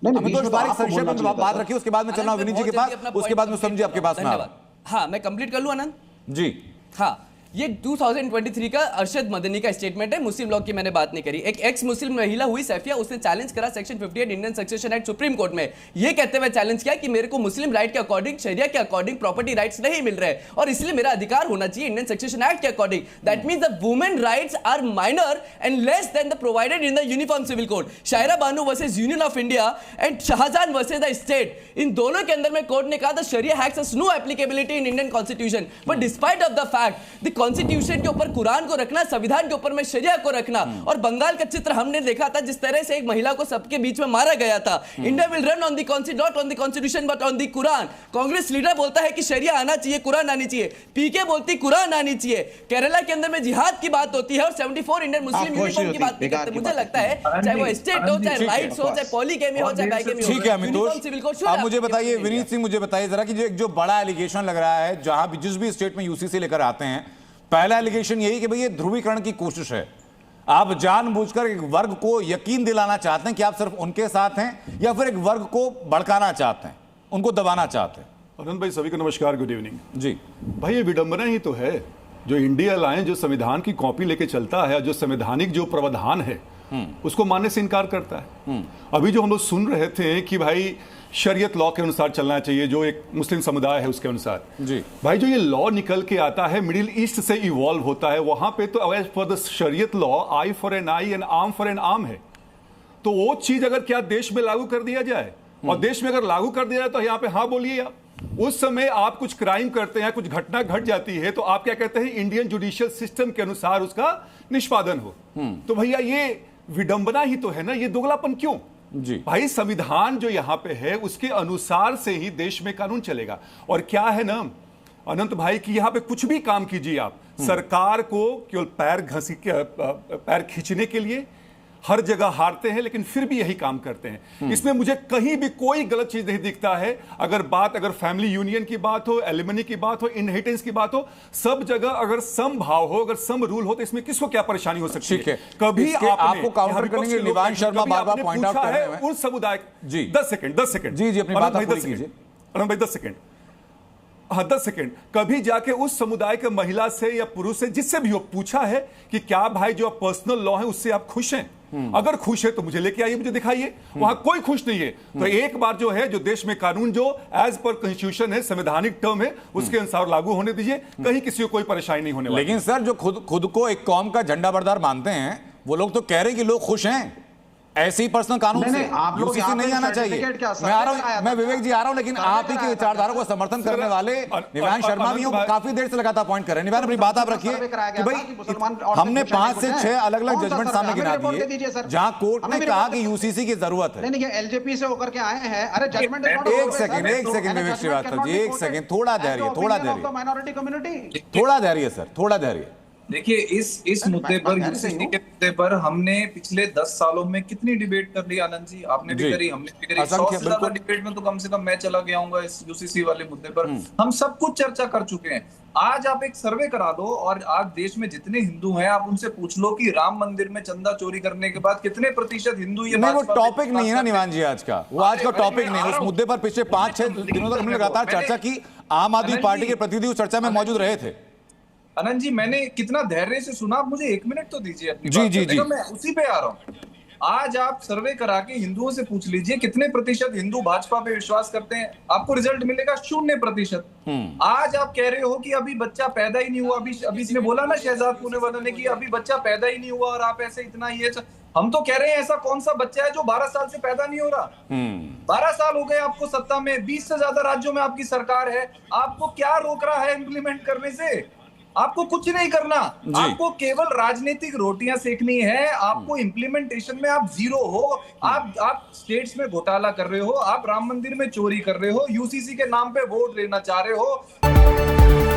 नहीं, अमितोष तो बारिक आपको संक्षेप बोलना में चाहिए बात था। रखिए, उसके बाद में चलना विनीत जी के पास, उसके बाद में समझिए आपके पास में आ रहा हूं। हाँ, मैं कंप्लीट कर लूं आनंद जी। हाँ, ये 2023 का अरशद मदनी का स्टेटमेंट है। मुस्लिम लॉ की मैंने बात नहीं करी। एक एक्स मुस्लिम महिला हुई सैफिया, उसने चैलेंज करा section 58 Indian succession act supreme court में, ये कहते हुए चैलेंज किया कि मेरे को मुस्लिम राइट के अकॉर्डिंग, शरिया के अकॉर्डिंग प्रॉपर्टी राइट्स नहीं मिल रहे और इसलिए मेरा अधिकार होना चाहिए इंडियन सक्सेशन एक्ट के according. That means the women rights are minor and less than the provided in the uniform civil code. Shayara Bano versus union of India and Shahjahan versus the state, इन दोनों के अंदर में कोर्ट ने कहा the Sharia act has no applicability in Indian constitution, but despite of the fact the constitution के ऊपर कुरान को रखना, संविधान के ऊपर में शरिया को रखना। और बंगाल का चित्र हमने देखा था जिस तरह से एक महिला को सबके बीच में मारा गया था। India will run on the constitution, not on the constitution but on the Quran. Congress leader बोलता है कि शरिया आना चाहिए, कुरान आनी चाहिए। पीके बोलती कुरान आनी चाहिए। केरला के अंदर में जिहाद की बात होती है और 74 इंडियन मुस्लिम यूनिफॉर्म की बात नहीं करते। मुझे लगता है चाहे वो स्टेट हो, चाहे राइट्स हो, चाहे पॉलीगैमी हो, चाहे बाइगैमी हो। ठीक है अमितोष, अब मुझे बताइए विनीत सिंह, मुझे बताइए जरा कि जो बड़ा एलिगेशन लग रहा है जहां भी जिस भी स्टेट में यूसीसी लेकर आते हैं, पहला एलिगेशन यही कि भाई ये ध्रुवीकरण की कोशिश है। आप जानबूझकर एक वर्ग को यकीन दिलाना चाहते हैं कि आप सिर्फ उनके साथ हैं, या फिर एक वर्ग को भड़काना चाहते हैं, उनको दबाना चाहते हैं। अनंत भाई, सभी को नमस्कार, गुड इवनिंग जी भाई। ये विडंबना ही तो है जो इंडिया लाइन जो संविधान की कॉपी लेके चलता है, जो संवैधानिक जो प्रावधान है उसको मानने से इनकार करता है। अभी जो हम लोग सुन रहे थे कि भाई शरीयत लॉ के अनुसार चलना चाहिए, जो एक मुस्लिम समुदाय है उसके अनुसार। जी भाई, जो ये लॉ निकल के आता है मिडिल ईस्ट से इवॉल्व होता है, वहां पे तो एज फॉर द शरीयत law eye for an eye and arm for an arm है। तो वो चीज अगर क्या देश में लागू कर दिया जाए, और देश में अगर लागू कर दिया जाए तो यहाँ पे हाँ बोलिए आप। उस समय आप कुछ क्राइम करते हैं, कुछ घटना घट जाती है, तो आप क्या कहते हैं इंडियन जुडिशियल सिस्टम के अनुसार उसका निष्पादन हो। तो भैया ये विडंबना ही तो है ना, ये दोगलापन क्यों? जी भाई, संविधान जो यहां पे है उसके अनुसार से ही देश में कानून चलेगा। और क्या है ना अनंत भाई कि यहां पे कुछ भी काम कीजिए आप, सरकार को केवल पैर खींचने के लिए हर जगह हारते हैं, लेकिन फिर भी यही काम करते हैं। इसमें मुझे कहीं भी कोई गलत चीज नहीं दिखता है। अगर फैमिली यूनियन की बात हो, एलिमनी की बात हो, इनहेरिटेंस की बात हो, सब जगह अगर सम भाव हो, अगर सम रूल हो, तो इसमें किसको क्या परेशानी हो सकती है? कभी आपको काउंटर करेंगे, निवान शर्मा बार-बार पॉइंट आउट कर रहे हैं उन समुदाय। जी 10 सेकंड जी अपनी बात पूरी कीजिए। अनंत भाई 10 सेकंड, हाँ 10 सेकंड। कभी जाके उस समुदाय के महिला से या पुरुष से जिससे भी हो पूछा है कि क्या भाई जो पर्सनल लॉ है उससे आप खुश हैं? अगर खुश है तो मुझे लेके आइए, मुझे दिखाइए। वहां कोई खुश नहीं है तो एक बार जो है, जो देश में कानून जो एज पर कॉन्स्टिट्यूशन है, संवैधानिक टर्म है, उसके अनुसार लागू होने दीजिए। कहीं किसी को कोई परेशानी नहीं होने वाली। लेकिन सर जो खुद को एक कौम का झंडा बरदार मानते हैं, वो लोग तो कह रहे हैं कि लोग खुश हैं ऐसे ही पर्सनल कानून से, यूसीसी नहीं आना चाहिए। मैं आ रहा हूं, मैं विवेक जी आ रहा हूं, लेकिन आप ही के विचारधारा को समर्थन करने वाले निवान शर्मा भी काफी देर से लगातार पॉइंट कर रहे हैं। निवान अपनी बात आप रखिए कि भाई हमने 5 से 6 अलग अलग जजमेंट सामने गिना दिए जहां कोर्ट ने कहा कि यूसीसी की जरूरत है। नहीं, एलजेपी से होकर के आए हैं। अरे जजमेंट एक सेकंड विवेक श्रीवास्तव जी, एक सेकंड, थोड़ा धैर्य माइनॉरिटी कम्युनिटी, थोड़ा धैर्य सर, थोड़ा धैर्य। देखिए इस मुद्दे पर, यूसीसी के मुद्दे पर हमने पिछले 10 सालों में कितनी डिबेट कर ली आनंद जी, आपने भी करी, हमने भी करी। 100 से ज्यादा डिबेट में तो कम से कम मैं चला गया हूँ इस यूसीसी वाले मुद्दे पर। हम सब कुछ चर्चा कर चुके हैं। आज आप एक सर्वे करा दो और आज देश में जितने हिंदू हैं आप उनसे पूछ लो कि राम मंदिर में चंदा चोरी करने के बाद कितने प्रतिशत हिंदू ये नहीं, वो टॉपिक नहीं है ना निवान जी आज का, वो आज का टॉपिक नहीं है। उस मुद्दे पर पिछले 5-6 दिनों तक हमने लगातार चर्चा की। आम आदमी पार्टी के प्रतिनिधि उस चर्चा में मौजूद रहे थे। अनंत जी, मैंने कितना धैर्य से सुना, आप मुझे 1 मिनट तो दीजिए अपनी जी बात जी जी, मैं उसी पे आ रहा हूँ। आज आप सर्वे करा के हिंदुओं से पूछ लीजिए कितने प्रतिशत हिंदू भाजपा पे विश्वास करते हैं, आपको रिजल्ट मिलेगा 0%। आज आप कह रहे हो कि अभी बच्चा पैदा ही नहीं हुआ, अभी इसने बोला ना शहजाद पूनेवाला ने कि अभी बच्चा पैदा ही नहीं हुआ और आप ऐसे इतना ये। हम तो कह रहे हैं ऐसा कौन सा बच्चा है जो 12 साल से पैदा नहीं हो रहा? 12 साल हो गए आपको सत्ता में, 20 से ज्यादा राज्यों में आपकी सरकार है, आपको क्या रोक रहा है इंप्लीमेंट करने से? आपको कुछ नहीं करना, आपको केवल राजनीतिक रोटियां सेकनी है। आपको इंप्लीमेंटेशन में आप जीरो हो। आप स्टेट्स में घोटाला कर रहे हो, आप राम मंदिर में चोरी कर रहे हो, यूसीसी के नाम पे वोट लेना चाह रहे हो।